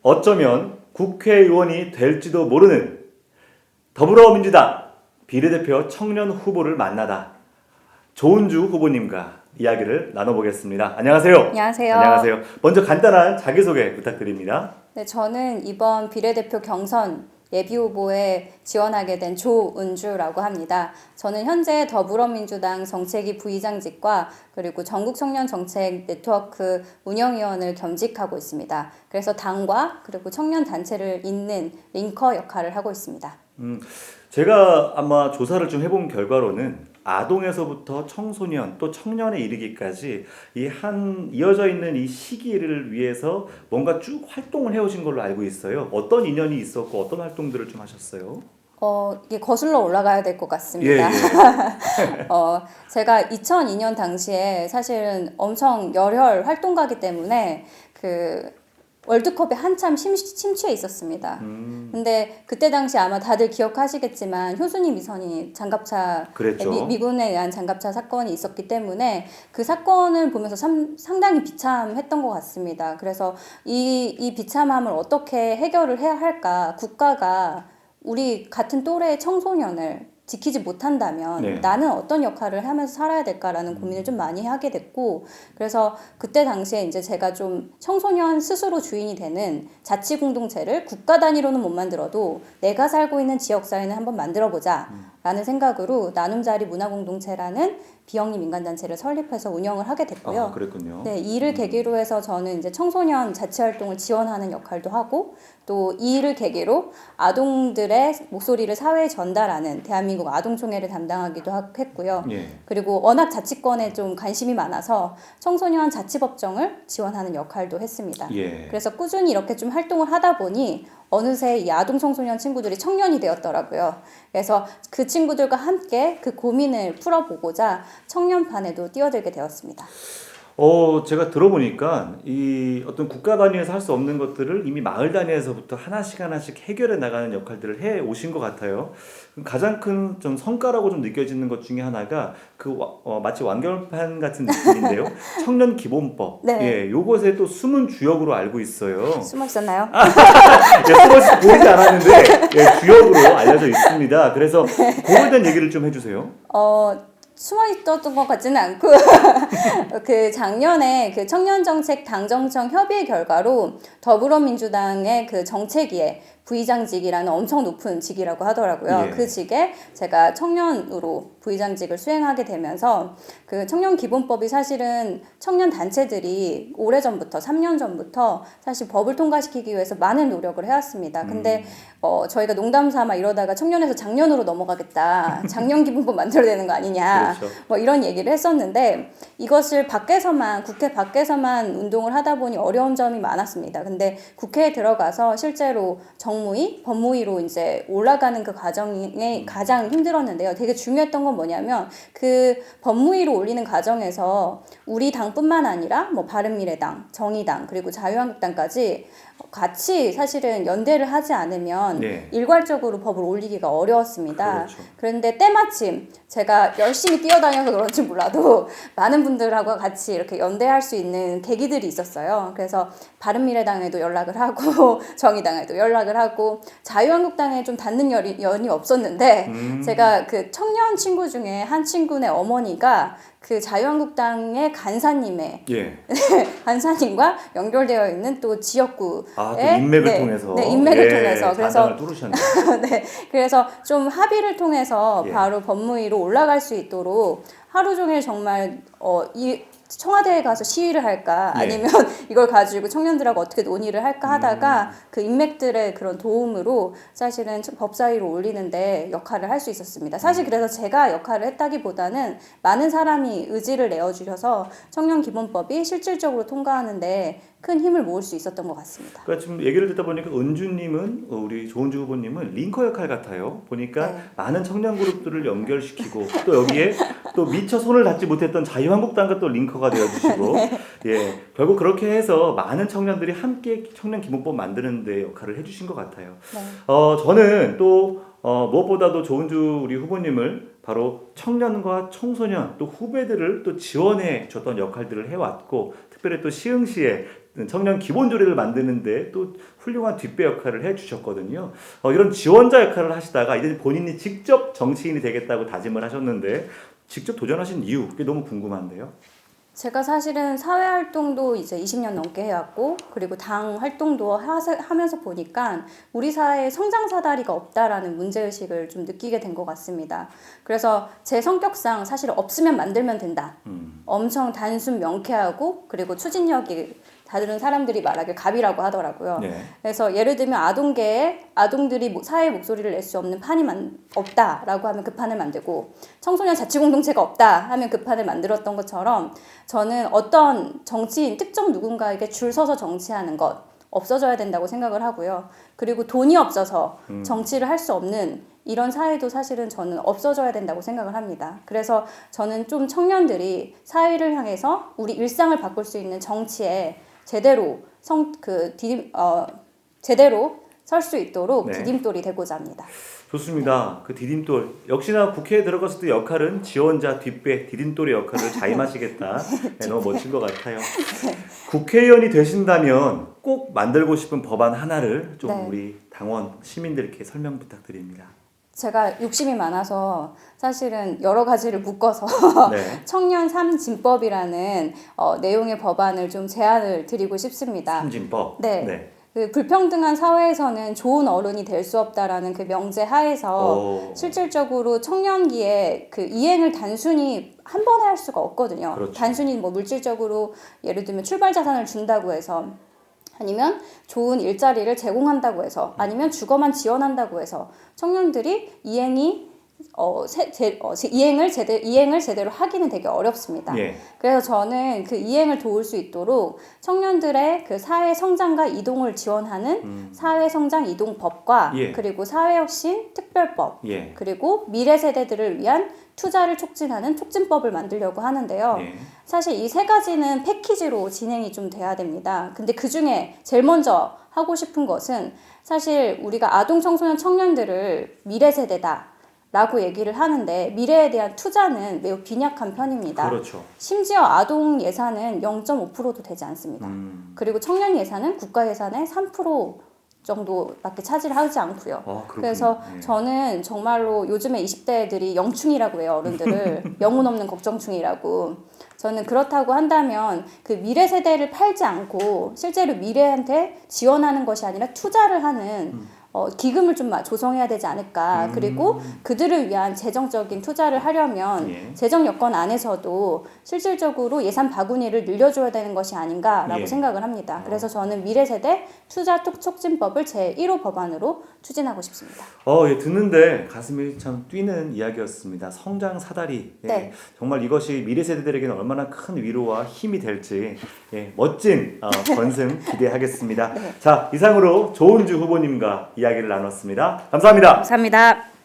어쩌면 국회의원이 될지도 모르는 더불어민주당 비례대표 청년 후보를 만나다 조은주 후보님과 이야기를 나눠보겠습니다. 안녕하세요. 안녕하세요. 안녕하세요. 먼저 간단한 자기소개 부탁드립니다. 네, 저는 이번 비례대표 경선 예비후보에 지원하게 된 조은주라고 합니다. 저는 현재 더불어민주당 정책위 부의장직과 그리고 전국청년정책 네트워크 운영위원을 겸직하고 있습니다. 그래서 당과 그리고 청년단체를 잇는 링커 역할을 하고 있습니다. 제가 아마 조사를 좀 해본 결과로는 아동에서부터 청소년 또 청년에 이르기까지 이어져 있는 이 시기를 위해서 뭔가 쭉 활동을 해오신 걸로 알고 있어요. 어떤 인연이 있었고 어떤 활동들을 좀 하셨어요? 이게 거슬러 올라가야 될 것 같습니다. 예. 제가 2002년 당시에 사실은 엄청 열혈 활동가기 때문에 월드컵에 한참 심취해 있었습니다. 근데 그때 당시 아마 다들 기억하시겠지만 효순이 미선이 장갑차 그랬죠. 미군에 의한 장갑차 사건이 있었기 때문에 그 사건을 보면서 상당히 비참했던 것 같습니다. 그래서 이 비참함을 어떻게 해결을 해야 할까? 국가가 우리 같은 또래의 청소년을 지키지 못한다면 네. 나는 어떤 역할을 하면서 살아야 될까라는 고민을 좀 많이 하게 됐고, 그래서 그때 당시에 이제 제가 좀 청소년 스스로 주인이 되는 자치 공동체를 국가 단위로는 못 만들어도 내가 살고 있는 지역사회는 한번 만들어보자 라는 생각으로 나눔자리 문화공동체라는 비영리 민간단체를 설립해서 운영을 하게 됐고요. 아, 그랬군요. 네, 이 일을 계기로 해서 저는 이제 청소년 자치활동을 지원하는 역할도 하고, 또 이 일을 계기로 아동들의 목소리를 사회에 전달하는 대한민국 아동총회를 담당하기도 했고요. 예. 그리고 워낙 자치권에 좀 관심이 많아서 청소년 자치법정을 지원하는 역할도 했습니다. 예. 그래서 꾸준히 이렇게 좀 활동을 하다 보니 어느새 이 아동 청소년 친구들이 청년이 되었더라고요. 그래서 그 친구들과 함께 그 고민을 풀어보고자 청년판에도 뛰어들게 되었습니다. 제가 들어보니까 이 어떤 국가 단위에서 할 수 없는 것들을 이미 마을 단위에서부터 하나씩 해결해 나가는 역할들을 해 오신 것 같아요. 가장 큰 좀 성과라고 좀 느껴지는 것 중에 하나가 마치 완결판 같은 느낌인데요. 청년 기본법. 네. 예, 요것에 또 숨은 주역으로 알고 있어요. 숨어 있었나요? 예, 숨어서 보이지 않았는데 예, 주역으로 알려져 있습니다. 그래서 그거에 대한 얘기를 좀 해주세요. 숨어 있었던 것 같지는 않고 그 작년에 그 청년정책 당정청 협의 결과로 더불어민주당의 그 정책위에 부의장직이라는 엄청 높은 직이라고 하더라고요. 예. 그 직에 제가 청년으로 부의장직을 수행하게 되면서 그 청년기본법이 사실은 청년 단체들이 오래전부터 3년 전부터 사실 법을 통과시키기 위해서 많은 노력을 해왔습니다. 근데 저희가 농담 삼아 이러다가 청년에서 작년으로 넘어가겠다. 작년기본법 만들어야 되는 거 아니냐. 그렇죠. 뭐 이런 얘기를 했었는데 이것을 국회 밖에서만 운동을 하다 보니 어려운 점이 많았습니다. 근데 국회에 들어가서 실제로 정무위, 법무위로 이제 올라가는 그 과정이 가장 힘들었는데요. 되게 중요했던 건 뭐냐면 그 법무위로 올리는 과정에서 우리 당뿐만 아니라 뭐 바른미래당, 정의당, 그리고 자유한국당까지 같이 사실은 연대를 하지 않으면 네. 일괄적으로 법을 올리기가 어려웠습니다. 그렇죠. 그런데 때마침 제가 열심히 뛰어다녀서 그런지 몰라도 많은 분들하고 같이 이렇게 연대할 수 있는 계기들이 있었어요. 그래서 바른미래당에도 연락을 하고 정의당에도 연락을 하고 자유한국당에 좀 닿는 연이 없었는데 제가 그 청년 친구 중에 한 친구네 어머니가 그 자유한국당의 간사님의 예. 간사님과 연결되어 있는 또 지역구의 또 인맥을 통해서. 네, 인맥을 예, 통해서 그래서 뚫으셨네요. 네, 그래서 좀 합의를 통해서 예. 바로 법무위로 올라갈 수 있도록 하루 종일 정말 이 청와대에 가서 시위를 할까 예. 아니면 이걸 가지고 청년들하고 어떻게 논의를 할까 하다가 그 인맥들의 그런 도움으로 사실은 법사위로 올리는데 역할을 할 수 있었습니다. 사실 그래서 제가 역할을 했다기보다는 많은 사람이 의지를 내어주셔서 청년기본법이 실질적으로 통과하는데 큰 힘을 모을 수 있었던 것 같습니다. 그러니까 지금 얘기를 듣다 보니까 은주님은 우리 조은주 후보님은 링커 역할 같아요. 보니까 네. 많은 청년 그룹들을 연결시키고 또 여기에 또 미처 손을 닿지 못했던 자유한국당과 또 링커가 되어주시고 예 결국 그렇게 해서 많은 청년들이 함께 청년 기본법 만드는 데 역할을 해주신 것 같아요. 네. 저는 또 무엇보다도 조은주 우리 후보님을 바로 청년과 청소년 또 후배들을 또 지원해 줬던 역할들을 해왔고 특별히 또 시흥시에 청년 기본조례를 만드는데 또 훌륭한 뒷배 역할을 해주셨거든요. 이런 지원자 역할을 하시다가 이제 본인이 직접 정치인이 되겠다고 다짐을 하셨는데 직접 도전하신 이유 그게 너무 궁금한데요. 제가 사실은 사회 활동도 이제 20년 넘게 해왔고, 그리고 당 활동도 하면서 보니까 우리 사회에 성장 사다리가 없다라는 문제의식을 좀 느끼게 된 것 같습니다. 그래서 제 성격상 사실 없으면 만들면 된다. 엄청 단순 명쾌하고, 그리고 추진력이 다른 사람들이 말하길 갑이라고 하더라고요. 네. 그래서 예를 들면 아동계에 아동들이 사회의 목소리를 낼 수 없는 판이 없다라고 하면 그 판을 만들고, 청소년 자치공동체가 없다 하면 그 판을 만들었던 것처럼 저는 어떤 정치인 특정 누군가에게 줄 서서 정치하는 것 없어져야 된다고 생각을 하고요. 그리고 돈이 없어서 정치를 할 수 없는 이런 사회도 사실은 저는 없어져야 된다고 생각을 합니다. 그래서 저는 좀 청년들이 사회를 향해서 우리 일상을 바꿀 수 있는 정치에 제대로 제대로 설 수 있도록 네. 디딤돌이 되고자 합니다. 좋습니다. 그 디딤돌 역시나 국회에 들어갔을 때 역할은 지원자 뒷배 디딤돌의 역할을 자임하시겠다. 네, 너무 멋진 것 같아요. 국회의원이 되신다면 꼭 만들고 싶은 법안 하나를 좀 네. 우리 당원 시민들께 설명 부탁드립니다. 제가 욕심이 많아서 사실은 여러 가지를 묶어서 네. 청년 3진법이라는 내용의 법안을 좀 제안을 드리고 싶습니다. 삼진법. 네. 그 불평등한 사회에서는 좋은 어른이 될 수 없다라는 그 명제 하에서 실질적으로 청년기에 그 이행을 단순히 한 번에 할 수가 없거든요. 그렇죠. 단순히 뭐 물질적으로 예를 들면 출발 자산을 준다고 해서, 아니면 좋은 일자리를 제공한다고 해서, 아니면 주거만 지원한다고 해서 청년들이 이행을 제대로 하기는 되게 어렵습니다. 예. 그래서 저는 그 이행을 도울 수 있도록 청년들의 그 사회 성장과 이동을 지원하는 사회 성장 이동법과 예. 그리고 사회혁신 특별법, 예. 그리고 미래 세대들을 위한 투자를 촉진하는 촉진법을 만들려고 하는데요. 예. 사실 이 세 가지는 패키지로 진행이 좀 돼야 됩니다. 근데 그 중에 제일 먼저 하고 싶은 것은, 사실 우리가 아동 청소년 청년들을 미래 세대다 라고 얘기를 하는데 미래에 대한 투자는 매우 빈약한 편입니다. 그렇죠. 심지어 아동 예산은 0.5%도 되지 않습니다. 그리고 청년 예산은 국가 예산의 3% 정도밖에 차지를 하지 않고요. 그렇군요. 그래서 예. 저는 정말로 요즘에 20대들이 영충이라고 해요. 어른들을. 영혼 없는 걱정충이라고. 저는 그렇다고 한다면 그 미래 세대를 팔지 않고 실제로 미래한테 지원하는 것이 아니라 투자를 하는 기금을 좀 조성해야 되지 않을까. 그리고 그들을 위한 재정적인 투자를 하려면 예. 재정 여건 안에서도 실질적으로 예산 바구니를 늘려줘야 되는 것이 아닌가라고 예. 생각을 합니다. 그래서 저는 미래세대 투자 촉진법을 제1호 법안으로 추진하고 싶습니다. 예, 듣는데 가슴이 참 뛰는 이야기였습니다. 성장 사다리. 예, 네. 정말 이것이 미래 세대들에게는 얼마나 큰 위로와 힘이 될지 멋진 건승 기대하겠습니다. 네. 자, 이상으로 조은주 후보님과 이야기를 나눴습니다. 감사합니다. 감사합니다.